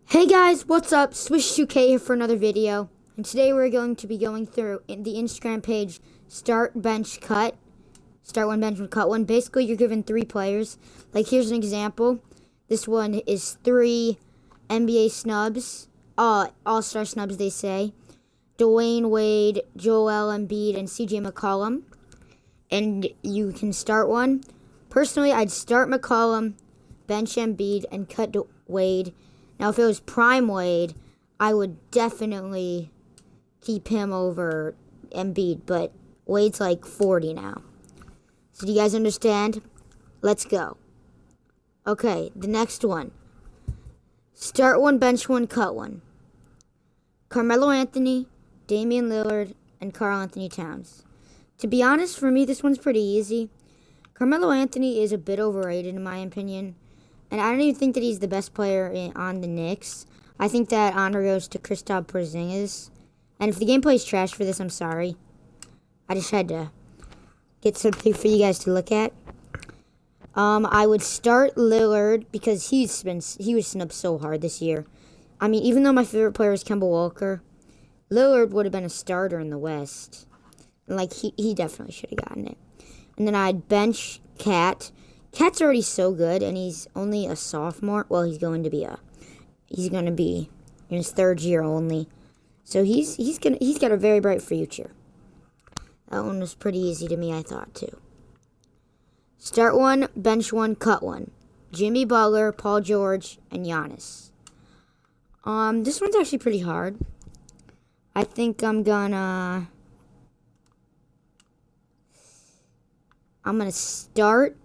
Hey guys, what's up? Swish2K here for another video. And today we're going to be going through the Instagram page Start Bench Cut. Start one, bench one, cut one. Basically, you're given 3 players. Like, here's an example. This one is 3 NBA snubs. All-star snubs, they say. Dwayne Wade, Joel Embiid, and CJ McCollum. And you can start one. Personally, I'd start McCollum, bench Embiid, and cut Wade. Now, if it was prime Wade, I would definitely keep him over Embiid, but Wade's like 40 now. So do you guys understand? Let's go. Okay, the next one. Start one, bench one, cut one. Carmelo Anthony, Damian Lillard, and Karl Anthony Towns. To be honest, for me, this one's pretty easy. Carmelo Anthony is a bit overrated in my opinion. And I don't even think that he's the best player on the Knicks. I think that honor goes to Kristaps Porzingis. And if the gameplay is trash for this, I'm sorry. I just had to get something for you guys to look at. I would start Lillard because he was snubbed so hard this year. I mean, even though my favorite player is Kemba Walker, Lillard would have been a starter in the West. And like he definitely should have gotten it. And then I'd bench Cat. Cat's already so good, and he's only a sophomore. Well, he's going to be in his 3rd year only. So he's got a very bright future. That one was pretty easy to me, I thought too. Start one, bench one, cut one. Jimmy Butler, Paul George, and Giannis. This one's actually pretty hard. I think I'm gonna start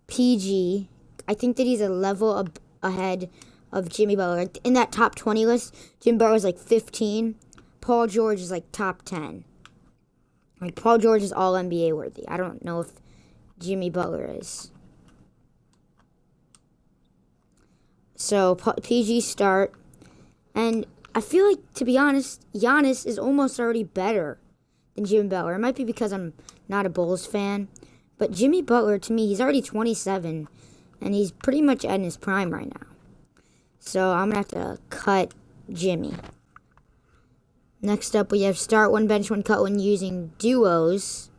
PG. I think that he's a level ahead of Jimmy Butler. In that top 20 list, Jimmy Butler is like 15. Paul George is like top 10. Like, Paul George is all NBA worthy. I don't know if Jimmy Butler is. So, PG start. And I feel like, to be honest, Giannis is almost already better than Jimmy Butler. It might be because I'm not a Bulls fan. But Jimmy Butler, to me, he's already 27, and he's pretty much at his prime right now. So I'm going to have to cut Jimmy. Next up, we have start one, bench one, cut one using duos.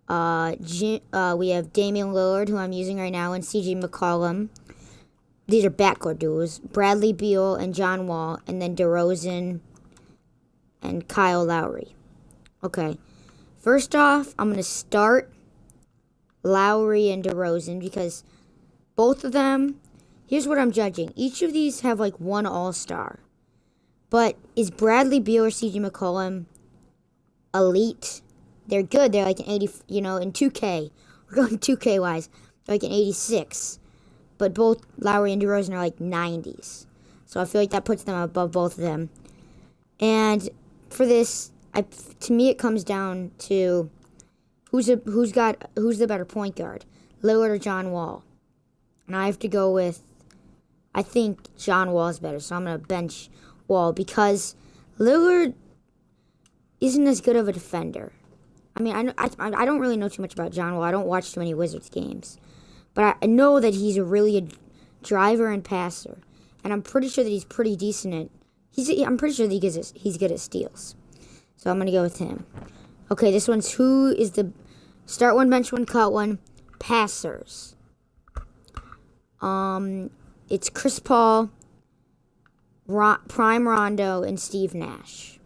We have Damian Lillard, who I'm using right now, and CJ McCollum. These are backcourt duos. Bradley Beal and John Wall, and then DeRozan and Kyle Lowry. Okay. First off, I'm going to start Lowry and DeRozan because both of them, here's what I'm judging. Each of these have like one all-star. But is Bradley Beal or CJ McCollum elite? They're good. They're like an 80, in 2K. We're going 2K wise. They're like an 86. But both Lowry and DeRozan are like 90s. So I feel like that puts them above both of them. And for this, to me it comes down to who's the better point guard, Lillard or John Wall? And I have to go with, I think John Wall is better, so I'm going to bench Wall because Lillard isn't as good of a defender. I mean, I don't really know too much about John Wall. I don't watch too many Wizards games. But I know that he's really a driver and passer. And I'm pretty sure that he's pretty decent at, I'm pretty sure that he's good at steals. So I'm going to go with him. Okay, this one's who is the start one, bench one, cut one, passers. It's Chris Paul, Prime Rondo, and Steve Nash.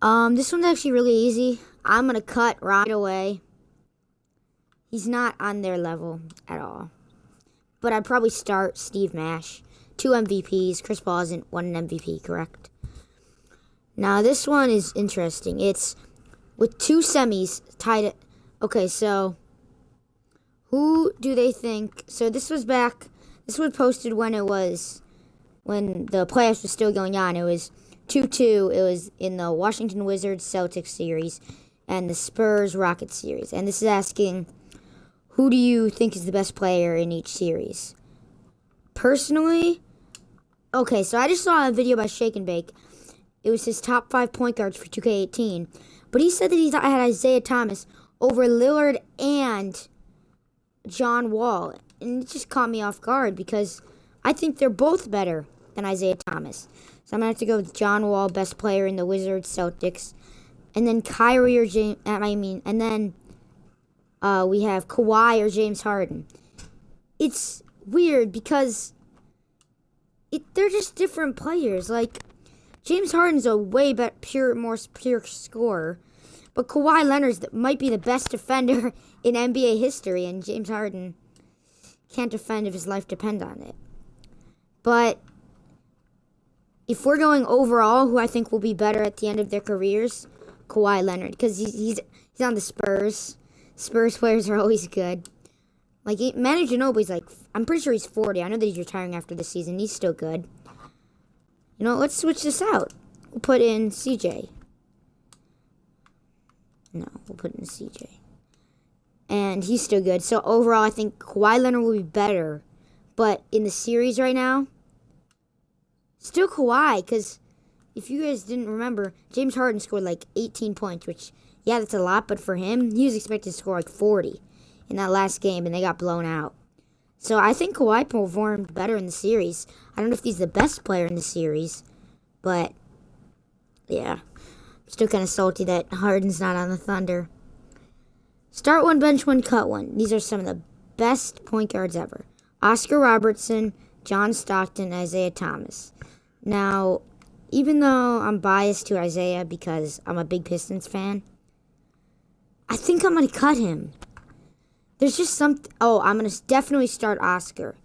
This one's actually really easy. I'm going to cut right away. He's not on their level at all. But I'd probably start Steve Nash. 2 MVPs. Chris Paul hasn't won an MVP, correct? Now, this one is interesting. It's with 2 semis tied. Okay, so who do they think? So this was posted when the playoffs was still going on. It was 2-2. It was in the Washington Wizards Celtics series and the Spurs Rockets series. And this is asking, who do you think is the best player in each series? Personally, okay, so I just saw a video by Shake and Bake. It was his top 5 point guards for 2K18. But he said that he had Isaiah Thomas over Lillard and John Wall. And it just caught me off guard because I think they're both better than Isaiah Thomas. So I'm going to have to go with John Wall, best player in the Wizards, Celtics. And then Kyrie or James, and then we have Kawhi or James Harden. It's weird because they're just different players. Like, James Harden's a way more pure scorer. But Kawhi Leonard might be the best defender in NBA history, and James Harden can't defend if his life depends on it. But if we're going overall, who I think will be better at the end of their careers, Kawhi Leonard, because he's on the Spurs. Spurs players are always good. Like, Manu Ginobili's like, I'm pretty sure he's 40. I know that he's retiring after the season. He's still good. You know, let's switch this out. We'll put in CJ. No, we'll put in CJ. And he's still good. So overall, I think Kawhi Leonard will be better. But in the series right now, still Kawhi, because if you guys didn't remember, James Harden scored like 18 points, which, yeah, that's a lot, but for him, he was expected to score like 40 in that last game, and they got blown out. So I think Kawhi performed better in the series. I don't know if he's the best player in the series, but, yeah. I'm still kind of salty that Harden's not on the Thunder. Start one, bench one, cut one. These are some of the best point guards ever. Oscar Robertson, John Stockton, Isaiah Thomas. Now, even though I'm biased to Isaiah because I'm a big Pistons fan, I think I'm going to cut him. There's just something... Oh, I'm going to definitely start Oscar.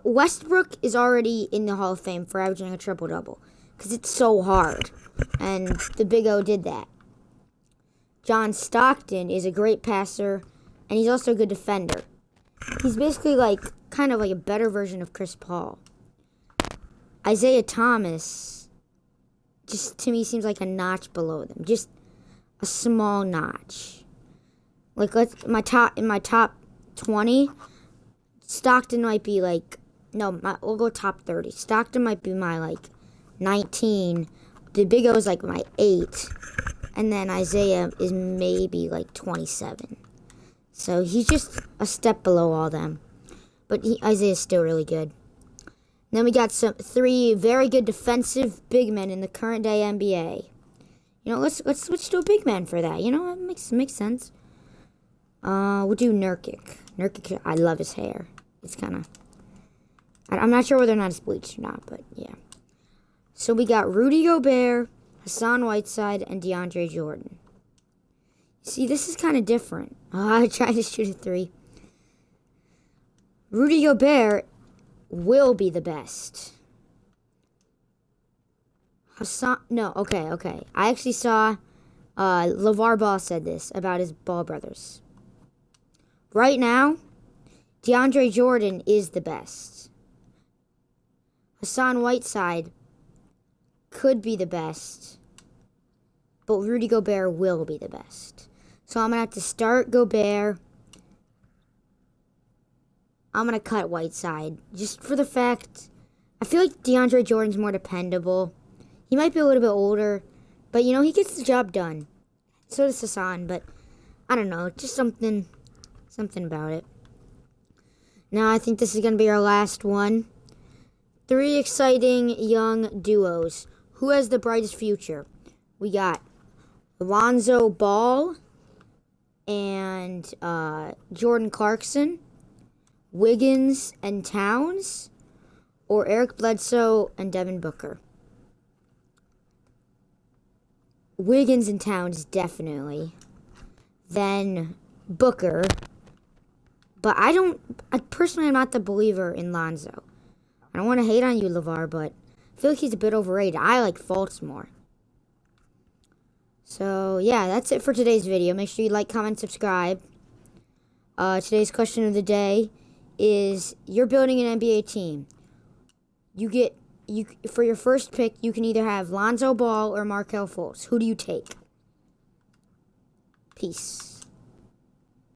Westbrook is already in the Hall of Fame for averaging a triple-double because it's so hard, and the Big O did that. John Stockton is a great passer, and he's also a good defender. He's basically kind of like a better version of Chris Paul. Isaiah Thomas, just to me, seems like a notch below them. Just a small notch. Like, in my top 20, Stockton might be we'll go top 30. Stockton might be my 19. The Big O is my 8. And then Isaiah is maybe 27. So he's just a step below all them. But Isaiah's still really good. Then we got 3 very good defensive big men in the current day NBA. You know, let's switch to a big man for that. You know, it makes sense. We'll do Nurkic. Nurkic, I love his hair. It's kind of... I'm not sure whether or not it's bleached or not, but yeah. So we got Rudy Gobert, Hassan Whiteside, and DeAndre Jordan. See, this is kind of different. I tried to shoot a 3. Rudy Gobert will be the best. Okay. I actually saw LeVar Ball said this about his Ball brothers. Right now, DeAndre Jordan is the best. Hassan Whiteside could be the best, but Rudy Gobert will be the best. So I'm going to have to start Gobert. I'm going to cut Whiteside just for the fact I feel like DeAndre Jordan's more dependable. He might be a little bit older, but, you know, he gets the job done. So does Hassan, but I don't know. Just something about it. Now, I think this is going to be our last one. 3 exciting young duos. Who has the brightest future? We got Lonzo Ball and Jordan Clarkson, Wiggins and Towns, or Eric Bledsoe and Devin Booker. Wiggins and Towns, definitely. Then Booker. But I personally am not the believer in Lonzo. I don't want to hate on you, LeVar, but I feel like he's a bit overrated. I like Fultz more. So, yeah, that's it for today's video. Make sure you like, comment, subscribe. Today's question of the day is, you're building an NBA team. For your first pick, you can either have Lonzo Ball or Markelle Fultz. Who do you take? Peace.